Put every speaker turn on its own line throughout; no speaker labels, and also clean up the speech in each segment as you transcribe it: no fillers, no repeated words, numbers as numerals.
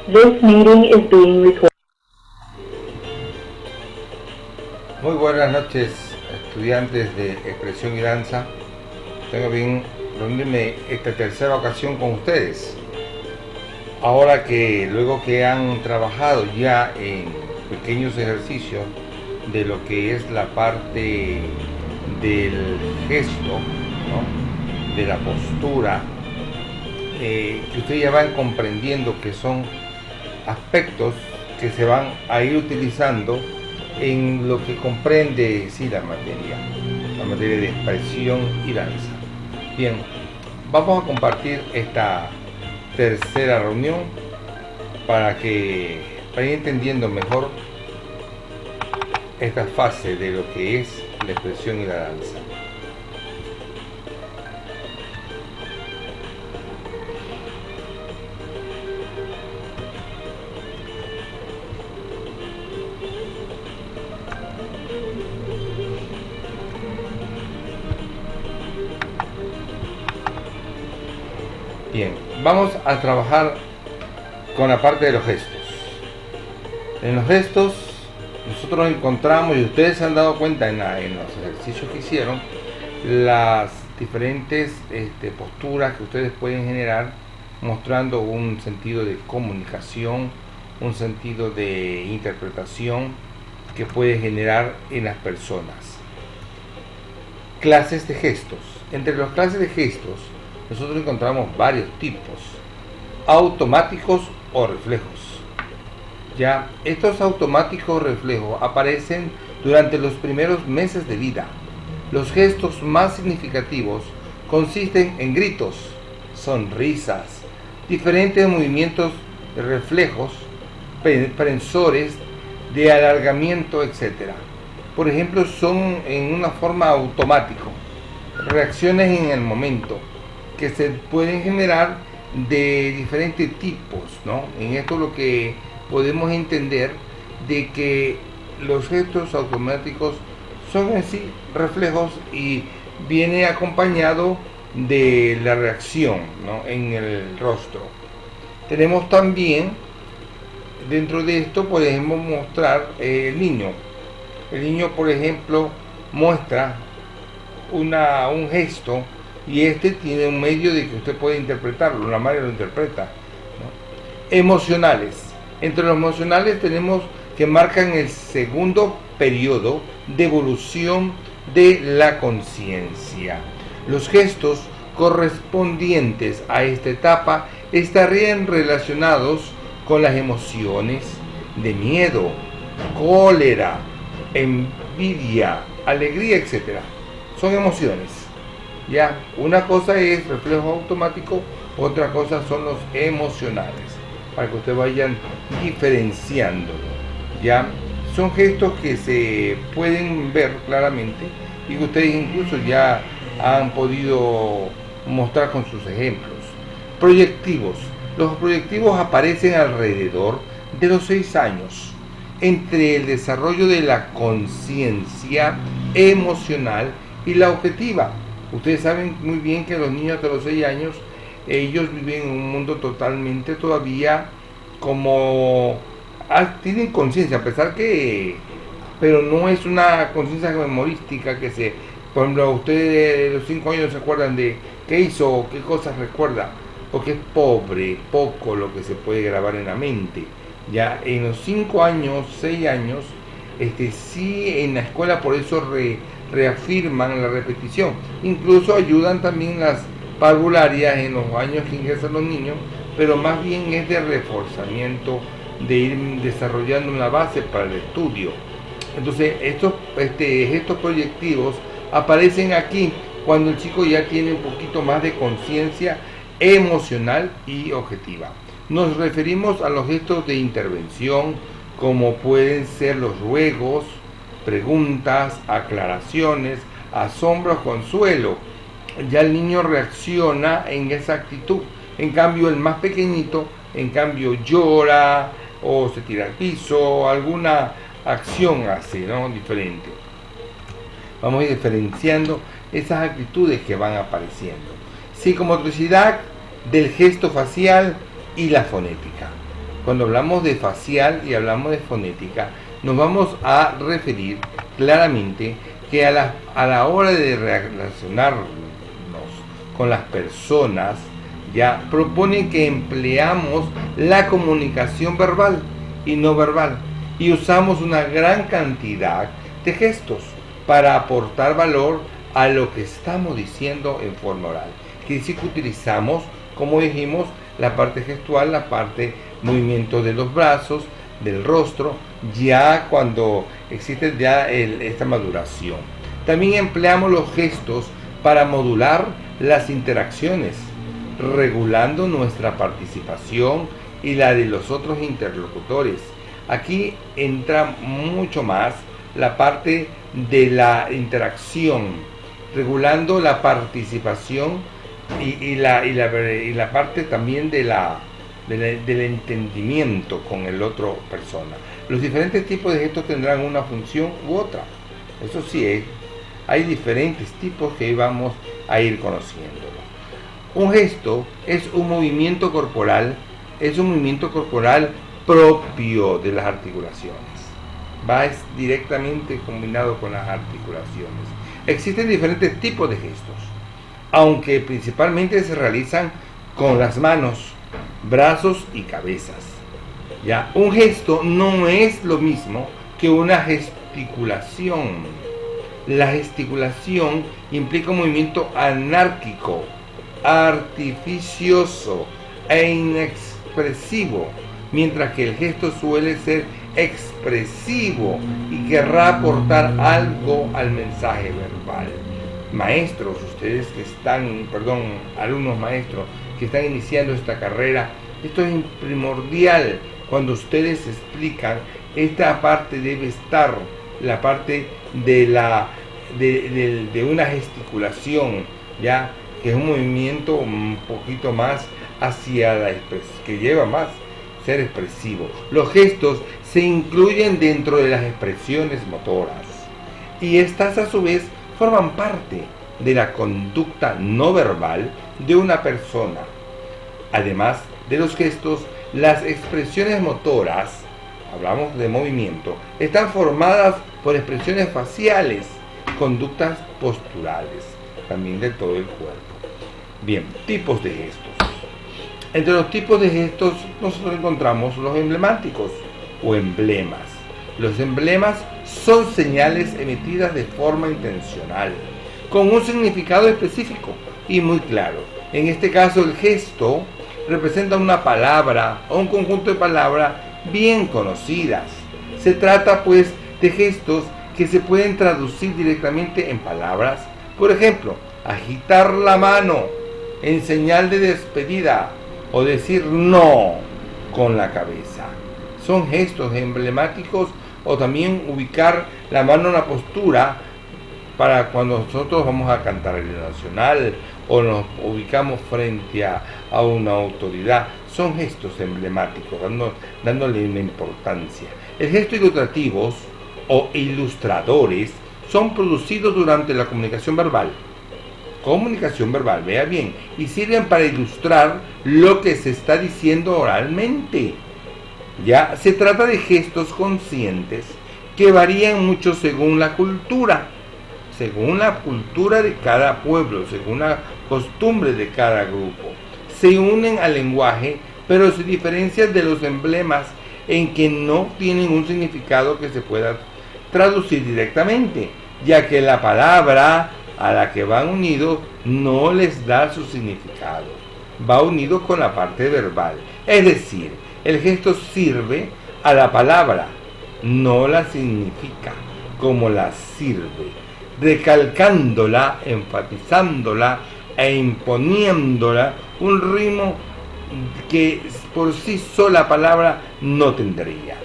This meeting is being recorded.
Muy buenas noches, estudiantes de expresión y danza. Tengo bien reunirme esta tercera ocasión con ustedes. Ahora que luego que han trabajado ya en pequeños ejercicios de lo que es la parte del gesto, ¿no?, de la postura, que ustedes ya van comprendiendo que son aspectos que se van a ir utilizando en lo que comprende la materia de expresión y danza. Bien, vamos a compartir esta tercera reunión para ir entendiendo mejor esta fase de lo que es la expresión y la danza. Bien, vamos a trabajar con la parte de los gestos. En los gestos nosotros encontramos, y ustedes se han dado cuenta en los ejercicios que hicieron, las diferentes posturas que ustedes pueden generar, mostrando un sentido de comunicación, un sentido de interpretación que puede generar en las personas. Clases de gestos. Entre las clases de gestos nosotros encontramos varios tipos: automáticos o reflejos. Ya, estos automáticos o reflejos aparecen durante los primeros meses de vida. Los gestos más significativos consisten en gritos, sonrisas, diferentes movimientos de reflejos, prensores, de alargamiento, etc. Por ejemplo, son en una forma automático, reacciones en el momento, que se pueden generar de diferentes tipos, ¿no? En esto lo que podemos entender de que los gestos automáticos son en sí reflejos y viene acompañado de la reacción, ¿no?, en el rostro. Tenemos también, dentro de esto podemos mostrar el niño. El niño, por ejemplo, muestra un gesto, y tiene un medio de que usted puede interpretarlo, la madre lo interpreta, ¿no? Emocionales. Entre los emocionales tenemos que marcan el segundo periodo de evolución de la conciencia. Los gestos correspondientes a esta etapa estarían relacionados con las emociones de miedo, cólera, envidia, alegría, etc. Son emociones. Ya, una cosa es reflejo automático, otra cosa son los emocionales, para que ustedes vayan diferenciándolo. Ya, son gestos que se pueden ver claramente y que ustedes incluso ya han podido mostrar con sus ejemplos. Proyectivos. Los proyectivos aparecen alrededor de los 6 años, entre el desarrollo de la conciencia emocional y la objetiva. Ustedes saben muy bien que los niños de los 6 años, ellos viven en un mundo totalmente todavía como tienen conciencia, a pesar que, pero no es una conciencia memorística que por ejemplo, ustedes de los 5 años se acuerdan de qué hizo o qué cosas recuerda, porque es poco lo que se puede grabar en la mente. Ya en los 5 años, 6 años, sí, en la escuela por eso reafirman la repetición, incluso ayudan también las parvularias en los años que ingresan los niños, pero más bien es de reforzamiento, de ir desarrollando una base para el estudio. Entonces estos gestos proyectivos aparecen aquí cuando el chico ya tiene un poquito más de conciencia emocional y objetiva. Nos referimos a los gestos de intervención, como pueden ser los ruegos, preguntas, aclaraciones, asombro, consuelo. Ya el niño reacciona en esa actitud. En cambio, el más pequeñito, llora o se tira al piso, alguna acción hace, ¿no?, diferente. Vamos a ir diferenciando esas actitudes que van apareciendo. Psicomotricidad del gesto facial y la fonética. cuando hablamos de facial y hablamos de fonética, nos vamos a referir claramente que a la hora de relacionarnos con las personas, ya propone que empleamos la comunicación verbal y no verbal, y usamos una gran cantidad de gestos para aportar valor a lo que estamos diciendo en forma oral. Quiere decir que utilizamos, como dijimos, la parte gestual, la parte movimiento de los brazos, del rostro, ya cuando existe ya esta maduración. También empleamos los gestos para modular las interacciones, regulando nuestra participación y la de los otros interlocutores. Aquí entra mucho más la parte de la interacción, regulando la participación y la parte también del entendimiento con el otro persona. Los diferentes tipos de gestos tendrán una función u otra. Eso sí, hay diferentes tipos que vamos a ir conociendo. Un gesto es un movimiento corporal, propio de las articulaciones. Es directamente combinado con las articulaciones. Existen diferentes tipos de gestos, aunque principalmente se realizan con las manos, brazos y cabezas. Ya, un gesto no es lo mismo que una gesticulación. La gesticulación implica un movimiento anárquico, artificioso e inexpresivo, mientras que el gesto suele ser expresivo y querrá aportar algo al mensaje verbal. Maestros, ustedes que están, alumnos maestros que están iniciando esta carrera, esto es primordial. Cuando ustedes explican, esta parte debe estar, la parte de una gesticulación, ya que es un movimiento un poquito más hacia la expresión, que lleva más ser expresivo. Los gestos se incluyen dentro de las expresiones motoras y estas a su vez forman parte de la conducta no verbal de una persona. Además de los gestos, las expresiones motoras, hablamos de movimiento, están formadas por expresiones faciales, conductas posturales, también de todo el cuerpo. Bien, tipos de gestos. Entre los tipos de gestos nosotros encontramos los emblemáticos o emblemas. Los emblemas son señales emitidas de forma intencional, con un significado específico y muy claro. En este caso, el gesto representa una palabra o un conjunto de palabras bien conocidas. Se trata pues de gestos que se pueden traducir directamente en palabras. Por ejemplo, agitar la mano en señal de despedida o decir no con la cabeza. Son gestos emblemáticos, o también ubicar la mano en la postura para cuando nosotros vamos a cantar el himno nacional o nos ubicamos frente a una autoridad. Son gestos emblemáticos, dándole una importancia. El gesto ilustrativos o ilustradores son producidos durante la comunicación verbal. Vea bien, y sirven para ilustrar lo que se está diciendo oralmente. Ya se trata de gestos conscientes que varían mucho según la cultura de cada pueblo, según la costumbre de cada grupo. Se unen al lenguaje, pero se diferencian de los emblemas en que no tienen un significado que se pueda traducir directamente, ya que la palabra a la que van unidos no les da su significado, va unido con la parte verbal. Es decir, el gesto sirve a la palabra, no la significa como la sirve, recalcándola, enfatizándola e imponiéndola un ritmo que por sí sola la palabra no tendría.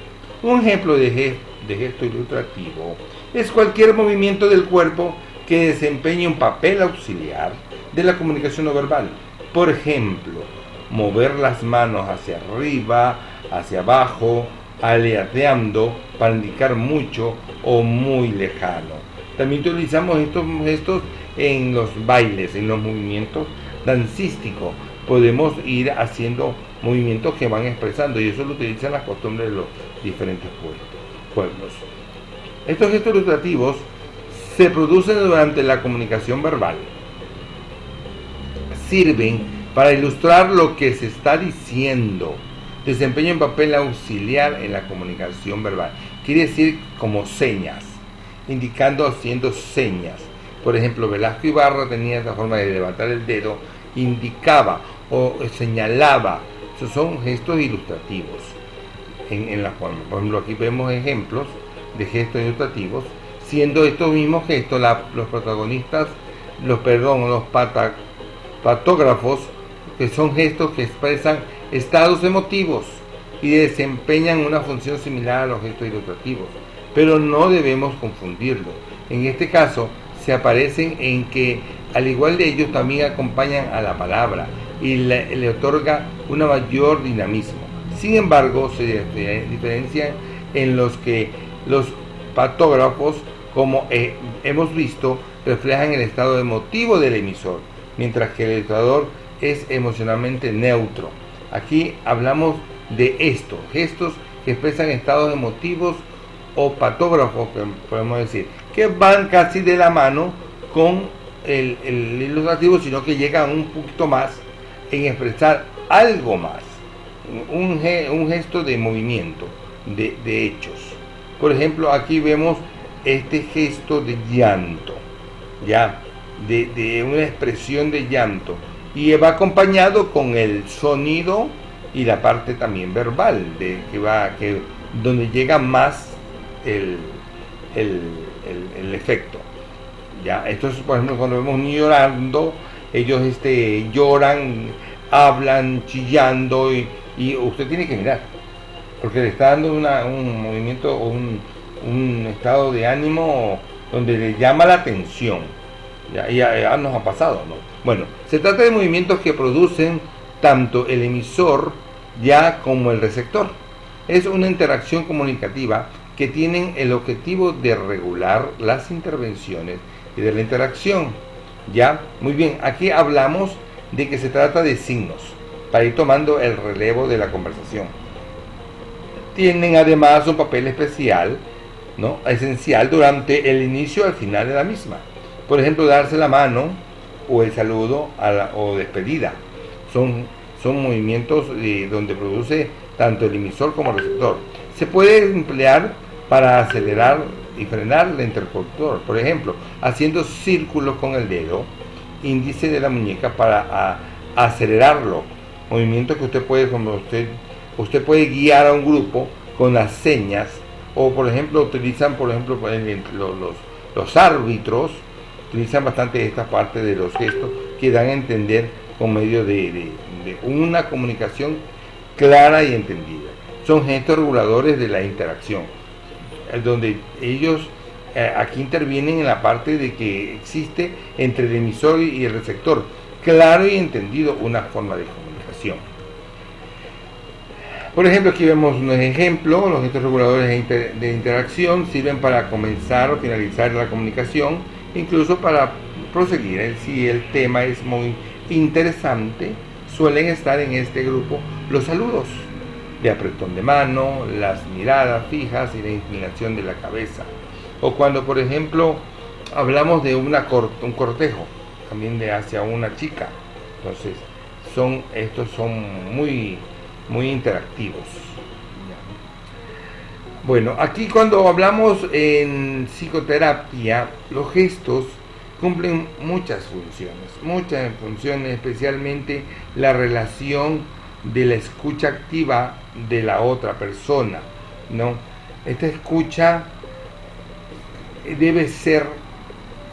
Un ejemplo de gesto ilustrativo es cualquier movimiento del cuerpo que desempeñe un papel auxiliar de la comunicación no verbal. Por ejemplo, mover las manos hacia arriba, hacia abajo, aleteando para indicar mucho o muy lejano. También utilizamos estos gestos en los bailes, en los movimientos dancísticos. Podemos ir haciendo movimientos que van expresando, y eso lo utilizan las costumbres de los diferentes pueblos. Estos gestos ilustrativos se producen durante la comunicación verbal. Sirven para ilustrar lo que se está diciendo. Desempeñan un papel auxiliar en la comunicación verbal. Quiere decir como señas, indicando haciendo señas. Por ejemplo, Velasco Ibarra tenía esta forma de levantar el dedo, indicaba o señalaba. Esos son gestos ilustrativos en la forma. Por ejemplo, aquí vemos ejemplos de gestos ilustrativos, siendo estos mismos gestos los protagonistas, los patógrafos, que son gestos que expresan estados emotivos y desempeñan una función similar a los gestos ilustrativos, pero no debemos confundirlo. En este caso, se aparecen en que, al igual de ellos, también acompañan a la palabra y le otorga un mayor dinamismo. Sin embargo, se diferencian en los que los patógrafos, como hemos visto, reflejan el estado emotivo del emisor, mientras que el ilustrador es emocionalmente neutro. Aquí hablamos de estos gestos que expresan estados emotivos o patógrafos, que podemos decir, que van casi de la mano con el ilustrativo, sino que llegan un poquito más en expresar algo más, un gesto de movimiento, de hechos. Por ejemplo, aquí vemos este gesto de llanto, ya, de una expresión de llanto, y va acompañado con el sonido y la parte también verbal, donde llega más el efecto. Ya, esto es, por ejemplo, cuando vemos un niño llorando, ellos lloran, hablan, chillando, y usted tiene que mirar, porque le está dando un movimiento o un estado de ánimo donde le llama la atención. Ya nos ha pasado, ¿no? Bueno, se trata de movimientos que producen tanto el emisor ya como el receptor. Es una interacción comunicativa que tienen el objetivo de regular las intervenciones y de la interacción. Ya, muy bien, aquí hablamos de que se trata de signos para ir tomando el relevo de la conversación. Tienen además un papel especial, ¿no?, esencial durante el inicio y al final de la misma. Por ejemplo, darse la mano o el saludo o despedida. Son movimientos donde produce tanto el emisor como el receptor. Se puede emplear para acelerar y frenar el interlocutor, por ejemplo, haciendo círculos con el dedo índice de la muñeca para acelerarlo. Movimientos que usted puede guiar a un grupo con las señas, o por ejemplo utilizan, los árbitros utilizan bastante esta parte de los gestos que dan a entender con medio de una comunicación clara y entendida. Son gestos reguladores de la interacción, donde ellos aquí intervienen en la parte de que existe entre el emisor y el receptor, claro y entendido, una forma de comunicación. Por ejemplo, aquí vemos un ejemplo. Los gestos reguladores de interacción sirven para comenzar o finalizar la comunicación, incluso para proseguir. Si el tema es muy interesante, suelen estar en este grupo los saludos de apretón de mano, las miradas fijas y la inclinación de la cabeza. O cuando, por ejemplo, hablamos de un cortejo, también hacia una chica. Entonces, estos son muy interactivos. Bueno, aquí cuando hablamos en psicoterapia, los gestos cumplen muchas funciones, especialmente la relación de la escucha activa de la otra persona, ¿no? Esta escucha debe ser,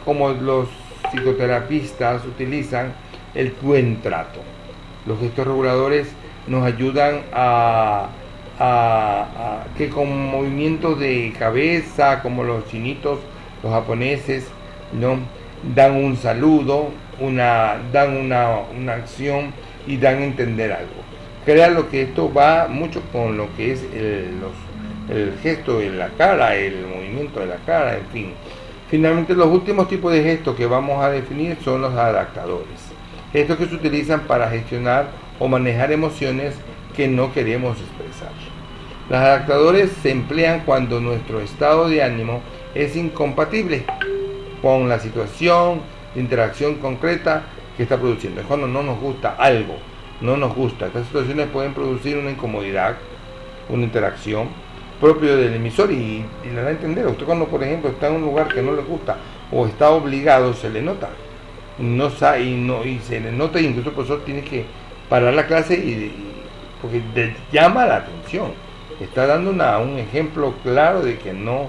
como los psicoterapistas utilizan, el buen trato. Los gestos reguladores nos ayudan a que con movimientos de cabeza, como los chinitos, los japoneses, ¿no?, dan un saludo, dan una acción y dan a entender algo. Créanlo que esto va mucho con lo que es el gesto de la cara, el movimiento de la cara, en fin. Finalmente, los últimos tipos de gestos que vamos a definir son los adaptadores. Gestos que se utilizan para gestionar o manejar emociones que no queremos expresar. Los adaptadores se emplean cuando nuestro estado de ánimo es incompatible con la situación de interacción concreta que está produciendo. Es cuando no nos gusta algo, no nos gusta. Estas situaciones pueden producir una incomodidad, una interacción propio del emisor y le da a entender. Usted cuando, por ejemplo, está en un lugar que no le gusta o está obligado, se le nota. No sabe y se le nota, y incluso el profesor tiene que parar la clase porque le llama la atención. Está dando un ejemplo claro de que no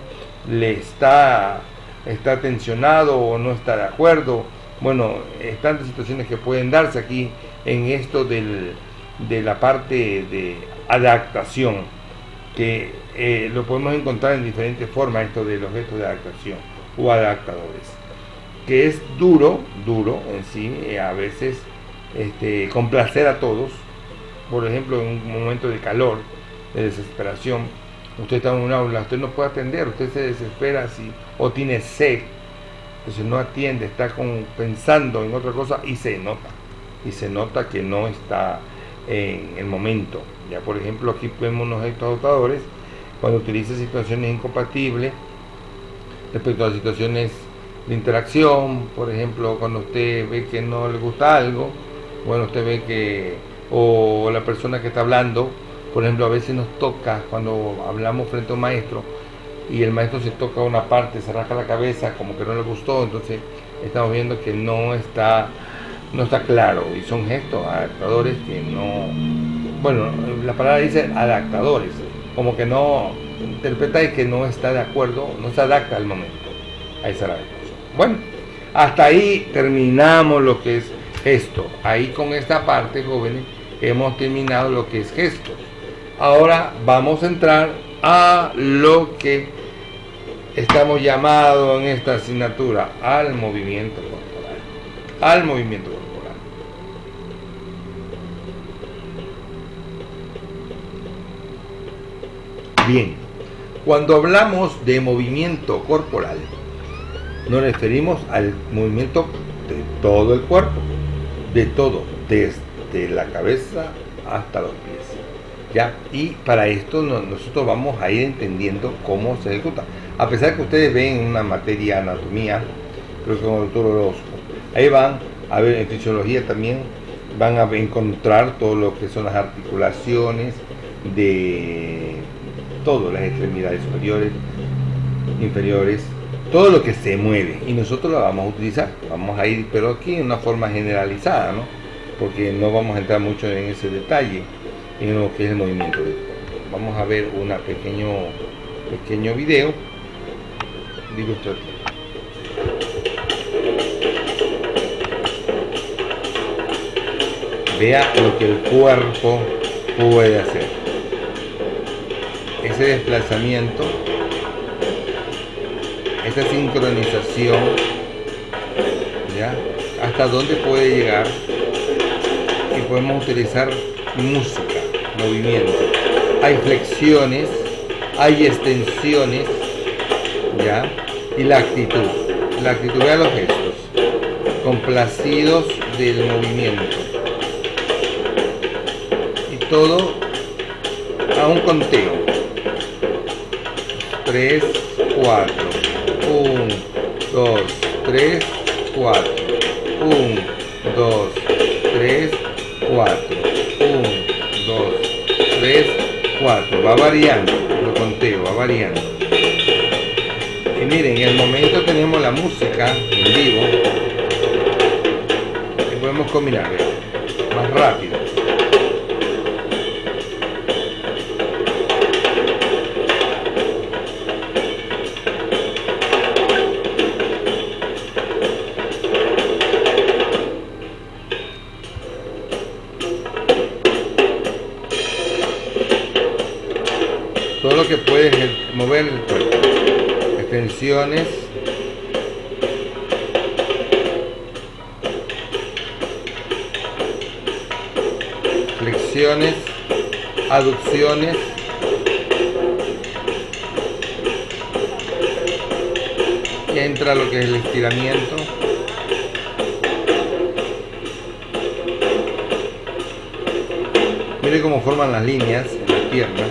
le está tensionado o no está de acuerdo. Bueno, tantas situaciones que pueden darse aquí en esto de la parte de adaptación, que lo podemos encontrar en diferentes formas, esto de los gestos de adaptación o adaptadores, que es duro en sí, a veces complacer a todos. Por ejemplo, en un momento de calor, de desesperación, usted está en un aula, usted no puede atender, usted se desespera o tiene sed, entonces no atiende, está pensando en otra cosa y se nota que no está en el momento. Ya, por ejemplo, aquí vemos los gestos adaptadores cuando utiliza situaciones incompatibles respecto a situaciones de interacción. Por ejemplo, cuando usted ve que no le gusta algo, bueno, usted ve que, o la persona que está hablando, por ejemplo, a veces nos toca cuando hablamos frente a un maestro y el maestro se toca una parte, se rasca la cabeza, como que no le gustó, entonces estamos viendo que no está claro, y son gestos adaptadores que no, bueno, la palabra dice adaptadores, como que no interpreta y que no está de acuerdo, no se adapta al momento a esa adaptación. Bueno, hasta ahí terminamos lo que es gesto. Ahí con esta parte, jóvenes, hemos terminado lo que es gesto. Ahora vamos a entrar a lo que estamos llamados en esta asignatura, al movimiento corporal. Al movimiento corporal. Bien, cuando hablamos de movimiento corporal, nos referimos al movimiento de todo el cuerpo, de todo, desde la cabeza hasta los pies. ¿Ya? Y para esto nosotros vamos a ir entendiendo cómo se ejecuta. A pesar que ustedes ven una materia anatomía, creo que con el doctor Orozco, ahí van a ver en fisiología también, van a encontrar todo lo que son las articulaciones de todas las extremidades superiores, inferiores, todo lo que se mueve, y nosotros lo vamos a utilizar. Vamos a ir, pero aquí en una forma generalizada, ¿no? Porque no vamos a entrar mucho en ese detalle en lo que es el movimiento del cuerpo. Vamos a ver un pequeño video ilustrativo. Vea lo que el cuerpo puede hacer. Ese desplazamiento, esta sincronización, ¿ya? Hasta dónde puede llegar, y podemos utilizar música, movimiento. Hay flexiones, hay extensiones, ¿ya? Y la actitud de los gestos, complacidos del movimiento, y todo a un conteo: 3, 4, 1, 2, 3, 4, 1, 2, 3, 4, 1, 2, 3, 4, va variando, lo conteo, va variando. Y miren, en el momento tenemos la música en vivo, y podemos combinar, ¿verdad? Más rápido. Todo lo que puede mover el cuerpo, extensiones, flexiones, aducciones, y entra lo que es el estiramiento, Mire cómo forman las líneas en las piernas.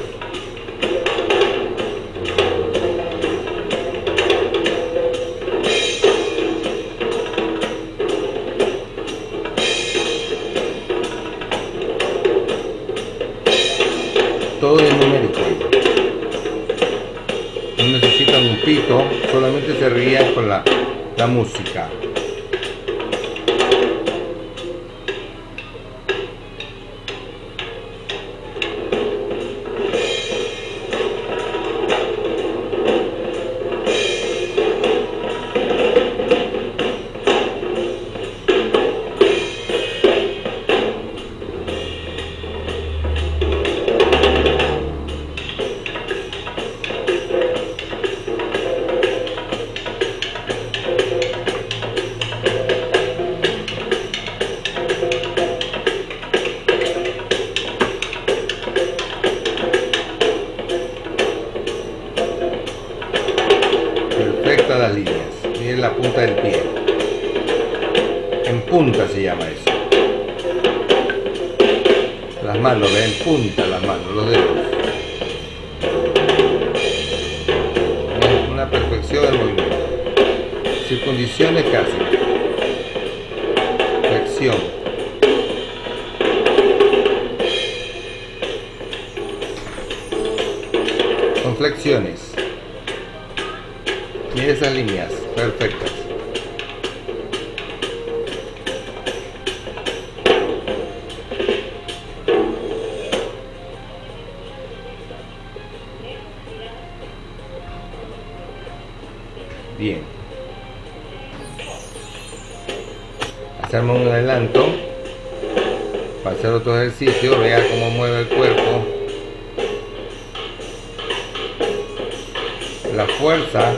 Todo es numérico. No necesitan un pito, solamente se rían con la música. Las líneas, miren la punta del pie, en punta se llama eso. Las manos, ven, en punta las manos, los dedos. Es una perfección del movimiento. Circundiciones casi. Flexión. Son flexiones. Mira esas líneas perfectas. Bien. Hacemos un adelanto para hacer otro ejercicio. Vea cómo mueve el cuerpo. La fuerza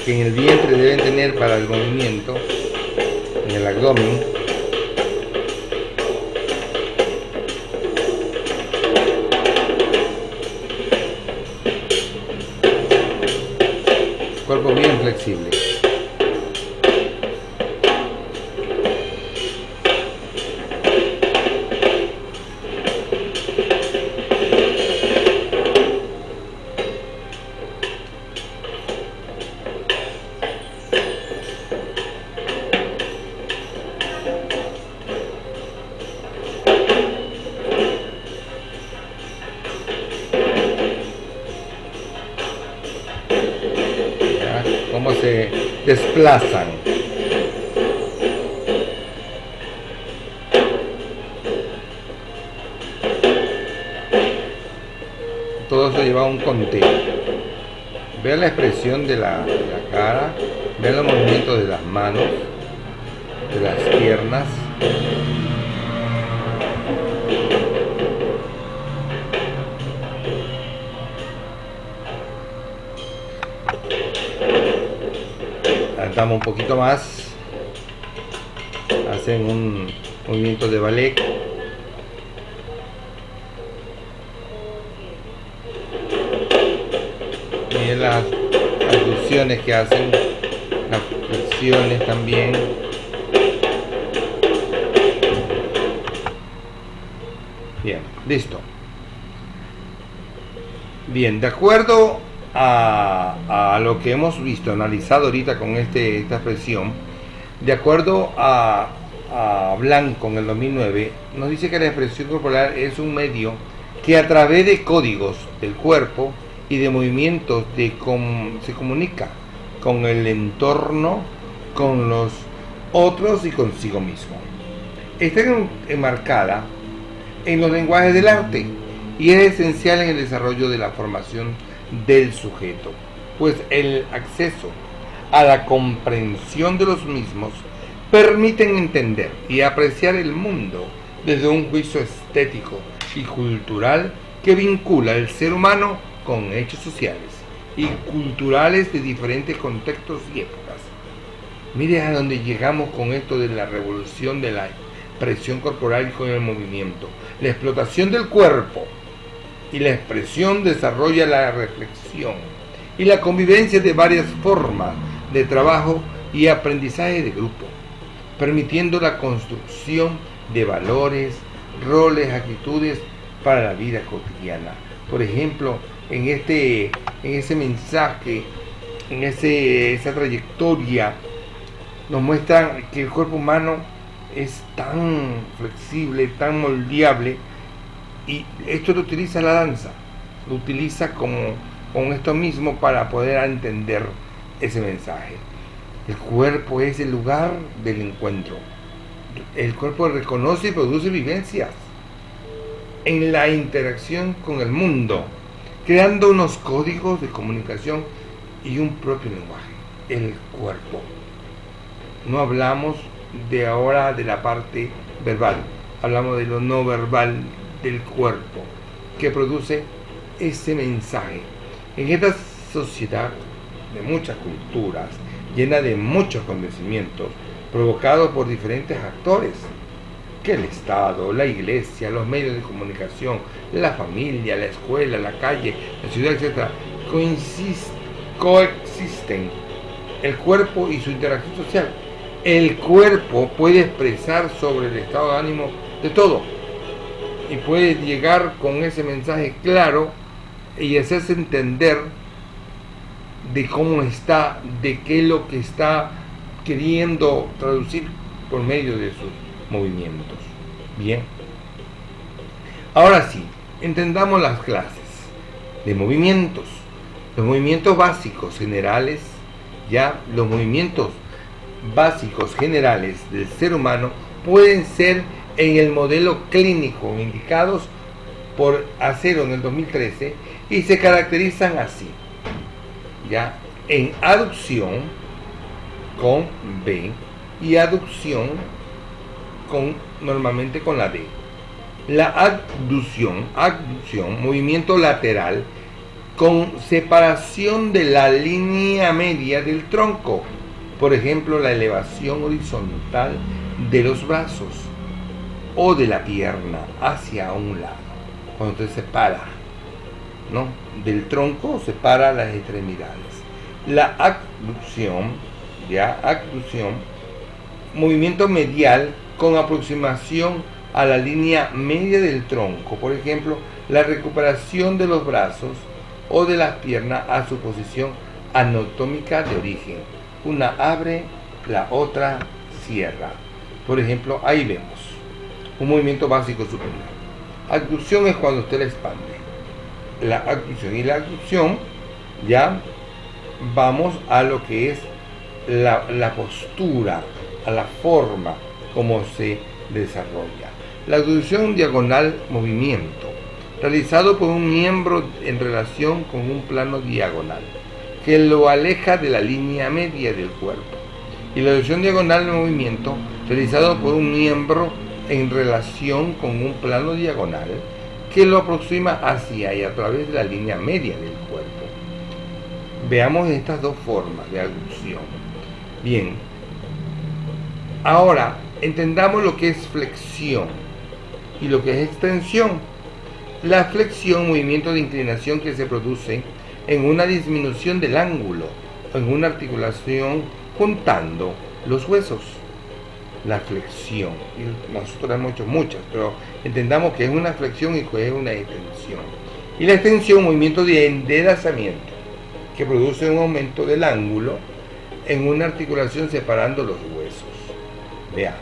que en el vientre deben tener para el movimiento, en el abdomen. Cuerpo bien flexible. Cómo se desplazan. Todo eso lleva un conteo. Vean la expresión de la cara, vean los movimientos de las manos, de las piernas. Damos un poquito más, hacen un movimiento de ballet. Miren las abducciones que hacen, las flexiones también. Bien, listo. Bien, de acuerdo a lo que hemos visto, analizado ahorita con esta expresión, de acuerdo a Blanco en el 2009, nos dice que la expresión corporal es un medio que a través de códigos del cuerpo y de movimientos se comunica con el entorno, con los otros y consigo mismo. Está enmarcada en los lenguajes del arte y es esencial en el desarrollo de la formación del sujeto, pues el acceso a la comprensión de los mismos permiten entender y apreciar el mundo desde un juicio estético y cultural que vincula al ser humano con hechos sociales y culturales de diferentes contextos y épocas. Mire a dónde llegamos con esto de la revolución de la expresión corporal y con el movimiento. La explotación del cuerpo y la expresión desarrolla la reflexión y la convivencia de varias formas de trabajo y aprendizaje de grupo, permitiendo la construcción de valores, roles, actitudes para la vida cotidiana. Por ejemplo, en ese mensaje, en esa trayectoria, nos muestran que el cuerpo humano es tan flexible, tan moldeable, y esto lo utiliza la danza, lo utiliza con esto mismo para poder entender ese mensaje. El cuerpo es el lugar del encuentro. El cuerpo reconoce y produce vivencias en la interacción con el mundo, creando unos códigos de comunicación y un propio lenguaje. El cuerpo. No hablamos de ahora de la parte verbal, hablamos de lo no verbal del cuerpo, que produce ese mensaje. En esta sociedad de muchas culturas, llena de muchos acontecimientos, provocados por diferentes actores, que el Estado, la Iglesia, los medios de comunicación, la familia, la escuela, la calle, la ciudad, etc., coexisten el cuerpo y su interacción social. El cuerpo puede expresar sobre el estado de ánimo de todo y puede llegar con ese mensaje claro y hacerse entender de cómo está, de qué es lo que está queriendo traducir por medio de sus movimientos. Bien. Ahora sí, entendamos las clases de movimientos. Los movimientos básicos generales, ya los movimientos básicos generales del ser humano pueden ser en el modelo clínico indicados por Acero en el 2013 y se caracterizan así, ya, en aducción con B y aducción normalmente con la D. La abducción, movimiento lateral con separación de la línea media del tronco, por ejemplo la elevación horizontal de los brazos o de la pierna hacia un lado, cuando se separa, ¿no?, del tronco, separa las extremidades. La abducción, movimiento medial con aproximación a la línea media del tronco, por ejemplo la recuperación de los brazos o de las piernas a su posición anatómica de origen. Una abre, la otra cierra. Por ejemplo, ahí vemos un movimiento básico superior. Abducción es cuando usted la expande. La abducción y la abducción, ya vamos a lo que es la postura, a la forma como se desarrolla. La abducción diagonal, movimiento realizado por un miembro en relación con un plano diagonal que lo aleja de la línea media del cuerpo, y la abducción diagonal, movimiento realizado por un miembro en relación con un plano diagonal que lo aproxima hacia y a través de la línea media del cuerpo. Veamos estas dos formas de abducción. Bien, ahora entendamos lo que es flexión y lo que es extensión. La flexión, movimiento de inclinación que se produce en una disminución del ángulo o en una articulación juntando los huesos. La flexión, y nosotros hemos hecho muchas, pero entendamos que es una flexión y que es una extensión. Y la extensión, movimiento de enderezamiento que produce un aumento del ángulo en una articulación separando los huesos. Vean,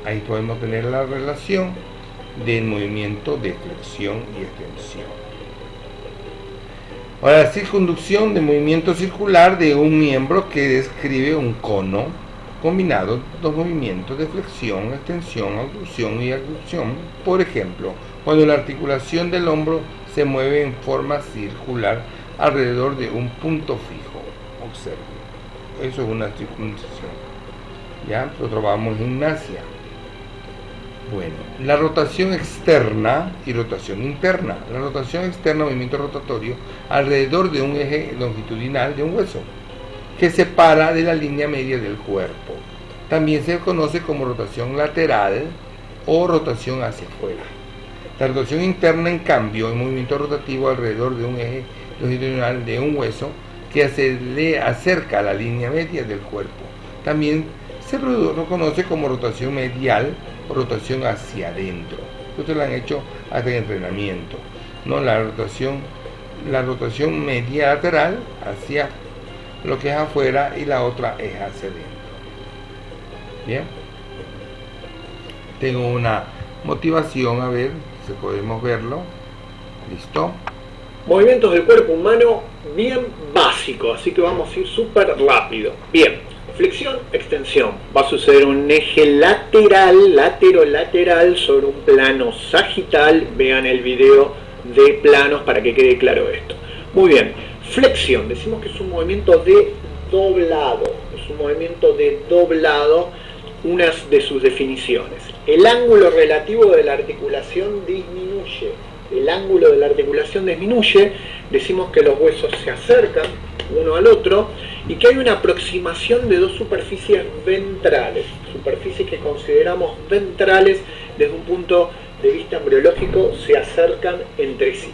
ahí podemos tener la relación del movimiento de flexión y extensión. Ahora, la circunducción de movimiento circular de un miembro que describe un cono combinado, dos movimientos de flexión, extensión, abducción y abducción. Por ejemplo, cuando la articulación del hombro se mueve en forma circular alrededor de un punto fijo. Observen, eso es una circuncisión. Ya lo trabajamos en gimnasia. Bueno, la rotación externa y rotación interna. La rotación externa, movimiento rotatorio alrededor de un eje longitudinal de un hueso que separa de la línea media del cuerpo. También se conoce como rotación lateral o rotación hacia afuera. La rotación interna, en cambio, es movimiento rotativo alrededor de un eje longitudinal de un hueso que se le acerca a la línea media del cuerpo. También se conoce como rotación medial o rotación hacia adentro. que ustedes lo han hecho hasta en entrenamiento, ¿no? La rotación media lateral hacia lo que es afuera y la otra es hacia adentro. Bien, tengo una motivación, a ver si podemos verlo. Listo.
Movimientos del cuerpo humano bien básicos, así que vamos a ir súper rápido. Bien, flexión, extensión. Va a suceder un eje lateral, lateral sobre un plano sagital. Vean el video de planos para que quede claro esto. Muy bien, flexión, decimos que es un movimiento de doblado. Es un movimiento de doblado, unas de sus definiciones. El ángulo relativo de la articulación disminuye. El ángulo de la articulación disminuye, decimos que los huesos se acercan uno al otro y que hay una aproximación de dos superficies ventrales, superficies que consideramos ventrales desde un punto de vista embriológico, se acercan entre sí.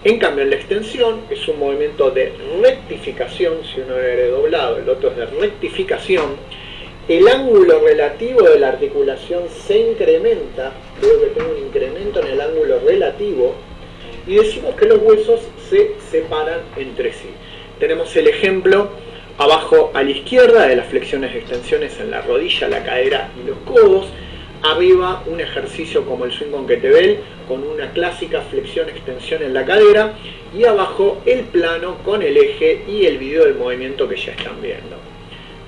En cambio, en la extensión es un movimiento de rectificación, si uno es de doblado, el otro es de rectificación. El ángulo relativo de la articulación se incrementa, veo que tengo un incremento en el ángulo relativo, y decimos que los huesos se separan entre sí. Tenemos el ejemplo abajo a la izquierda de las flexiones y extensiones en la rodilla, la cadera y los codos. Arriba un ejercicio como el swing con kettlebell, con una clásica flexión-extensión en la cadera, y abajo el plano con el eje y el video del movimiento que ya están viendo.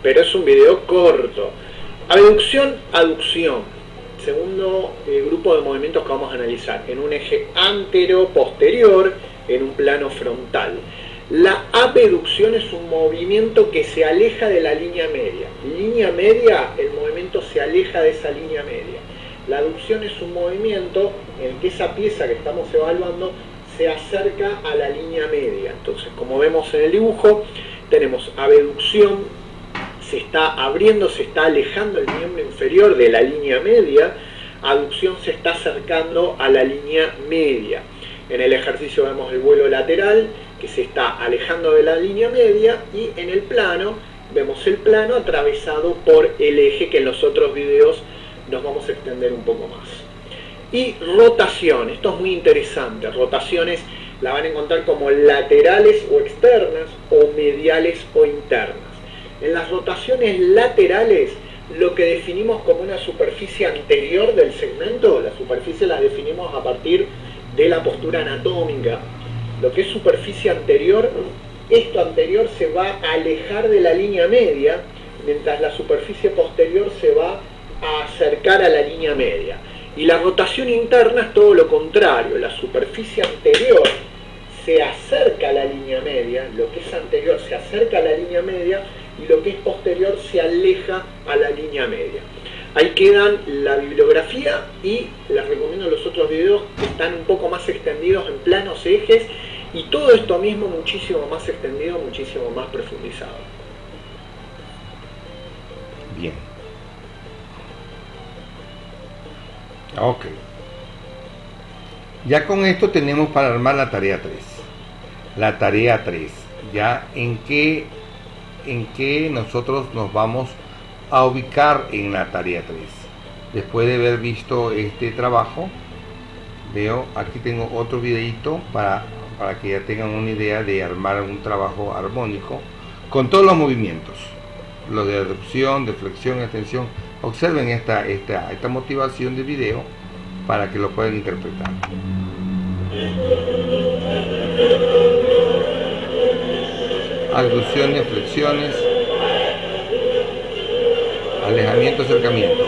Pero es un video corto. Abducción, aducción. Segundo grupo de movimientos que vamos a analizar. En un eje antero-posterior, en un plano frontal. La abducción es un movimiento que se aleja de la línea media. Línea media, el movimiento se aleja de esa línea media. La aducción es un movimiento en que esa pieza que estamos evaluando se acerca a la línea media. Entonces, como vemos en el dibujo, tenemos abducción, se está abriendo, se está alejando el miembro inferior de la línea media, aducción se está acercando a la línea media. En el ejercicio vemos el vuelo lateral que se está alejando de la línea media y en el plano vemos el plano atravesado por el eje que en los otros videos nos vamos a extender un poco más. Y rotación, esto es muy interesante, rotaciones la van a encontrar como laterales o externas o mediales o internas. En las rotaciones laterales, lo que definimos como una superficie anterior del segmento, la superficie la definimos a partir de la postura anatómica. Lo que es superficie anterior, esto anterior se va a alejar de la línea media, mientras la superficie posterior se va a acercar a la línea media. Y la rotación interna es todo lo contrario, la superficie anterior se acerca a la línea media, lo que es anterior se acerca a la línea media y lo que es posterior se aleja a la línea media. Ahí quedan la bibliografía y les recomiendo los otros videos que están un poco más extendidos en planos ejes y todo esto mismo muchísimo más extendido, muchísimo más profundizado.
Bien. Ok. Ya con esto tenemos para armar la tarea 3. La tarea 3. Ya en qué nosotros nos vamos a ubicar en la tarea 3. Después de haber visto este trabajo, veo, aquí tengo otro videito para que ya tengan una idea de armar un trabajo armónico con todos los movimientos, lo de aducción, de flexión, extensión. Observen esta motivación de video para que lo puedan interpretar. Abducciones, flexiones, alejamiento, acercamiento.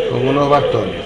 Con unos bastones.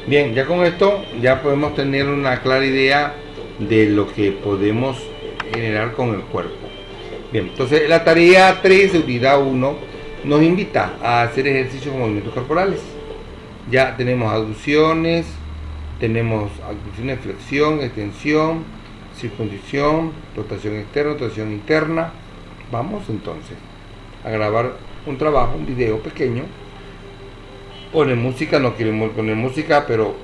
Bien, ya con esto ya podemos tener una clara idea de lo que podemos generar con el cuerpo. Bien, entonces la tarea 3 de unidad 1 nos invita a hacer ejercicios con movimientos corporales. Ya tenemos abducciones, flexión, extensión, circuncisión, rotación externa, rotación interna. Vamos entonces a grabar un trabajo, un video pequeño. Pone música, no quiero poner música, pero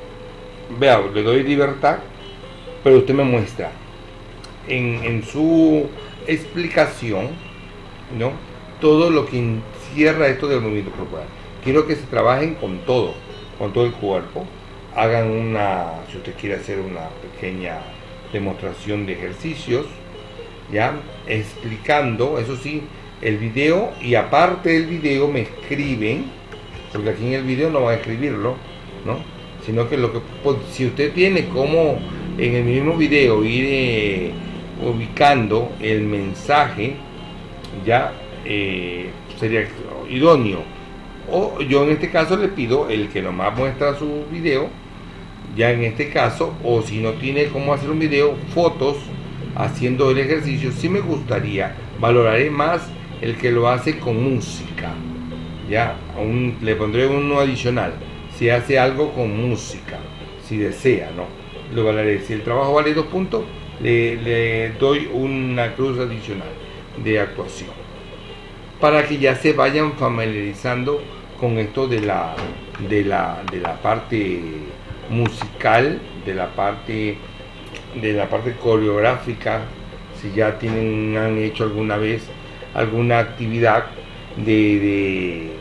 vea, le doy libertad, pero usted me muestra en su explicación, ¿no?, todo lo que encierra esto del movimiento corporal. Quiero que se trabajen con todo el cuerpo. Hagan si usted quiere hacer una pequeña demostración de ejercicios, ya explicando, eso sí, el video, y aparte del video me escriben, porque aquí en el video no van a escribirlo, ¿no?, sino que si usted tiene como en el mismo video ir ubicando el mensaje, ya sería idóneo. O yo en este caso le pido el que nomás muestra su video, ya en este caso, o si no tiene cómo hacer un video, fotos haciendo el ejercicio. Sí me gustaría, valoraré más el que lo hace con música, ya le pondré uno adicional si hace algo con música, si desea, ¿no? Lo valoraré. Si el trabajo vale 2 puntos, le doy una cruz adicional de actuación, para que ya se vayan familiarizando con esto de la parte musical, de la parte coreográfica. Si ya han hecho alguna vez alguna actividad de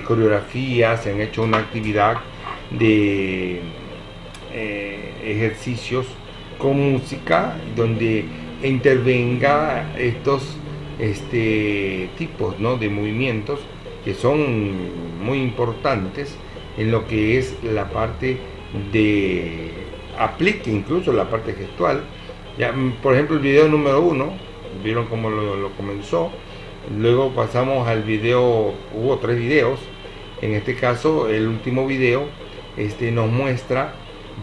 coreografía, se han hecho una actividad de ejercicios con música donde intervenga estos tipos, ¿no?, de movimientos que son muy importantes en lo que es la parte aplique incluso la parte gestual. Ya, por ejemplo, el video número 1, vieron cómo lo comenzó. Luego pasamos al video, hubo 3 videos. En este caso, el último video nos muestra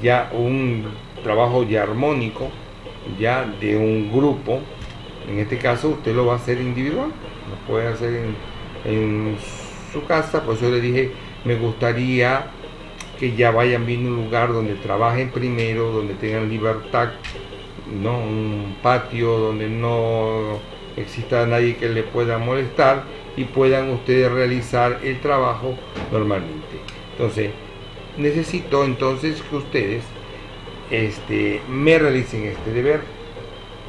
ya un trabajo ya armónico, ya de un grupo. En este caso usted lo va a hacer individual, lo puede hacer en su casa. Por eso le dije, me gustaría que ya vayan viendo un lugar donde trabajen primero, donde tengan libertad, ¿no?, un patio donde no exista nadie que le pueda molestar, y puedan ustedes realizar el trabajo normalmente. Entonces necesito que ustedes me realicen este deber.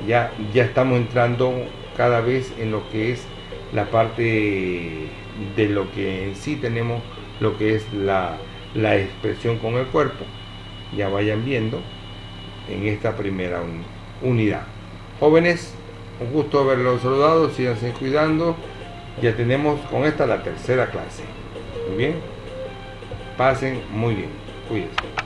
Ya estamos entrando cada vez en lo que es la parte de lo que en sí tenemos, lo que es la expresión con el cuerpo. Ya vayan viendo en esta primera unidad. Jóvenes, un gusto haberlos saludado, síganse cuidando. Ya tenemos con esta la tercera clase. Muy bien, pasen muy bien, cuídense.